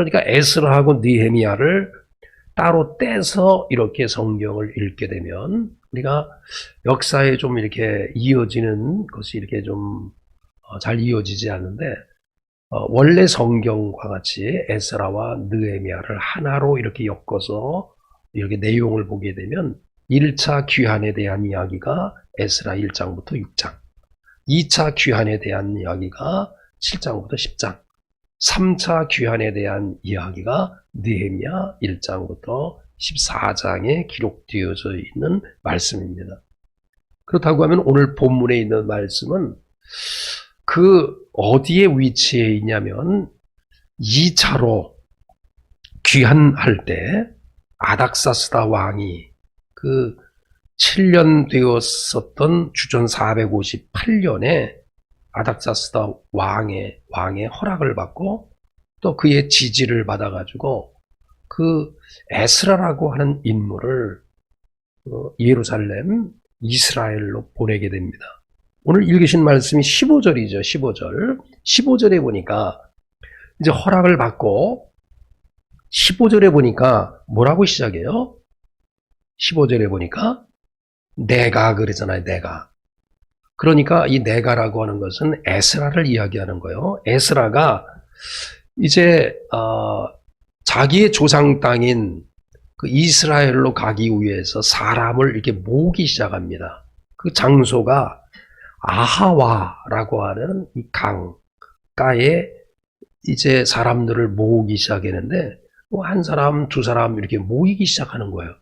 그러니까 에스라하고 느헤미야를 따로 떼서 이렇게 성경을 읽게 되면 우리가 역사에 좀 이렇게 이어지는 것이 이렇게 좀 잘 이어지지 않는데 원래 성경과 같이 에스라와 느헤미야를 하나로 이렇게 엮어서 이렇게 내용을 보게 되면 1차 귀환에 대한 이야기가 에스라 1장부터 6장, 2차 귀환에 대한 이야기가 7장부터 10장, 3차 귀환에 대한 이야기가 느헤미야 1장부터 14장에 기록되어져 있는 말씀입니다. 그렇다고 하면 오늘 본문에 있는 말씀은 그 어디에 위치해 있냐면 2차로 귀환할 때 아닥사스다 왕이 그 7년 되었었던 주전 458년에 아닥사스다 왕의 허락을 받고 또 그의 지지를 받아가지고 그 에스라라고 하는 인물을 예루살렘 이스라엘로 보내게 됩니다. 오늘 읽으신 말씀이 15절이죠. 15절. 15절에 보니까 이제 허락을 받고 15절에 보니까 뭐라고 시작해요? 15절에 보니까 내가 그러잖아요. 내가. 그러니까 이 내가라고 하는 것은 에스라를 이야기하는 거예요. 에스라가 이제 자기의 조상 땅인 그 이스라엘로 가기 위해서 사람을 이렇게 모으기 시작합니다. 그 장소가 아하와라고 하는 이 강가에 이제 사람들을 모으기 시작했는데 한 사람, 두 사람 이렇게 모이기 시작하는 거예요.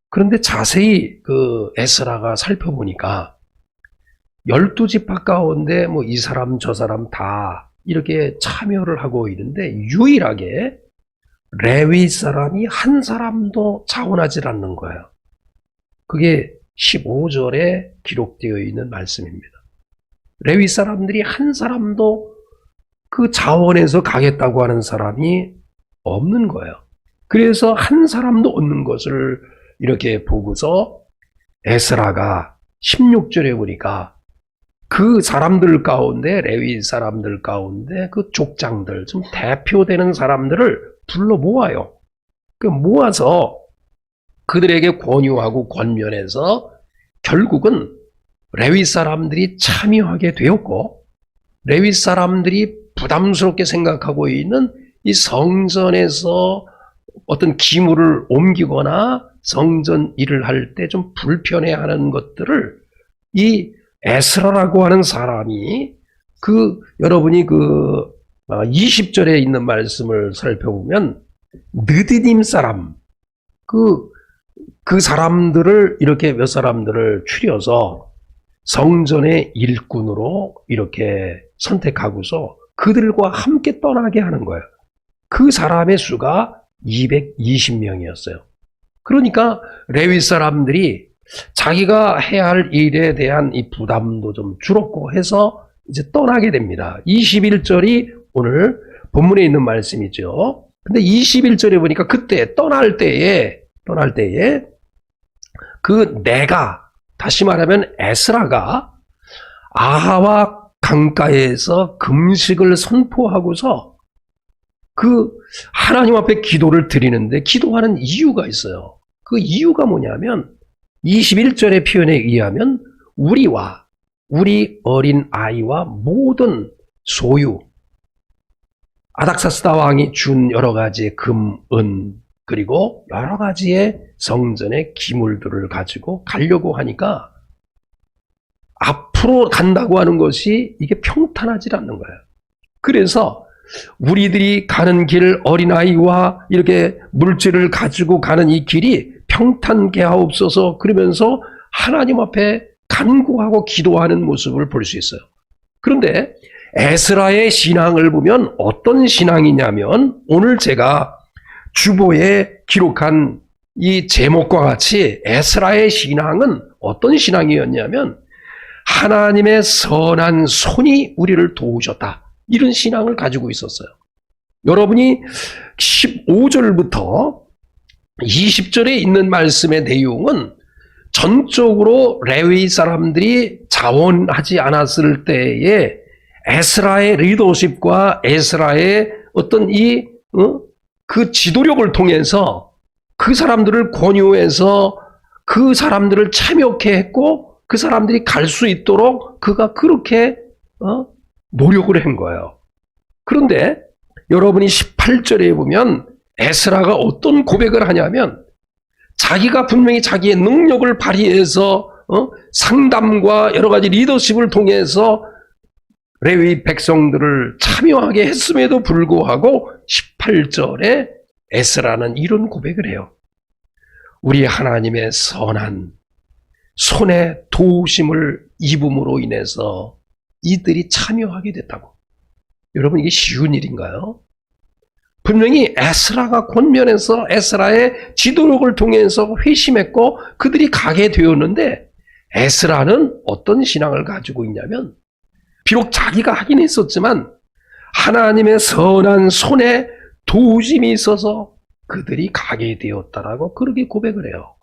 그런데 자세히 그 에스라가 살펴보니까 12지파 가운데 뭐 이 사람 저 사람 다 이렇게 참여를 하고 있는데 유일하게 레위 사람이 한 사람도 자원하지 않는 거예요. 그게 15절에 기록되어 있는 말씀입니다. 레위 사람들이 한 사람도 그 자원에서 가겠다고 하는 사람이 없는 거예요. 그래서 한 사람도 없는 것을 이렇게 보고서 에스라가 16절에 보니까 그 사람들 가운데, 레위 사람들 가운데 그 족장들, 좀 대표되는 사람들을 불러 모아요. 그 모아서 그들에게 권유하고 권면해서 결국은 레위 사람들이 참여하게 되었고, 레위 사람들이 부담스럽게 생각하고 있는 이 성전에서 어떤 기물을 옮기거나 성전 일을 할 때 좀 불편해하는 것들을 이 에스라라고 하는 사람이 여러분이 20절에 있는 말씀을 살펴보면 느디님 사람 그 사람들을 이렇게 몇 사람들을 추려서 성전의 일꾼으로 이렇게 선택하고서 그들과 함께 떠나게 하는 거예요. 그 사람의 수가 220명이었어요. 그러니까 레위 사람들이 자기가 해야 할 일에 대한 이 부담도 좀 줄었고 해서 이제 떠나게 됩니다. 21절이 오늘 본문에 있는 말씀이죠. 근데 21절에 보니까 그때 떠날 때에 그 내가, 다시 말하면 에스라가 아하와 강가에서 금식을 선포하고서 그 하나님 앞에 기도를 드리는데 기도하는 이유가 있어요. 그 이유가 뭐냐면 21절의 표현에 의하면 우리와 우리 어린 아이와 모든 소유, 아닥사스다 왕이 준 여러 가지의 금, 은, 그리고 여러 가지의 성전의 기물들을 가지고 가려고 하니까 앞으로 간다고 하는 것이 이게 평탄하지 않는 거예요. 그래서 우리들이 가는 길, 어린아이와 이렇게 물질을 가지고 가는 이 길이 평탄케 하옵소서 그러면서 하나님 앞에 간구하고 기도하는 모습을 볼 수 있어요. 그런데 에스라의 신앙을 보면 어떤 신앙이냐면 오늘 제가 주보에 기록한 이 제목과 같이 에스라의 신앙은 어떤 신앙이었냐면 하나님의 선한 손이 우리를 도우셨다. 이런 신앙을 가지고 있었어요. 여러분이 15절부터 20절에 있는 말씀의 내용은 전적으로 레위 사람들이 자원하지 않았을 때에 에스라의 리더십과 에스라의 어떤 이 그 지도력을 통해서 그 사람들을 권유해서 그 사람들을 참여케 했고 그 사람들이 갈 수 있도록 그가 그렇게 노력을 한 거예요. 그런데 여러분이 18절에 보면 에스라가 어떤 고백을 하냐면 자기가 분명히 자기의 능력을 발휘해서 상담과 여러 가지 리더십을 통해서 레위 백성들을 참여하게 했음에도 불구하고 18절에 에스라는 이런 고백을 해요. 우리 하나님의 선한 손에 도우심을 입음으로 인해서 이들이 참여하게 됐다고. 여러분, 이게 쉬운 일인가요? 분명히 에스라가 권면해서 에스라의 지도력을 통해서 회심했고 그들이 가게 되었는데 에스라는 어떤 신앙을 가지고 있냐면 비록 자기가 하긴 했었지만 하나님의 선한 손에 도우심이 있어서 그들이 가게 되었다라고 그렇게 고백을 해요.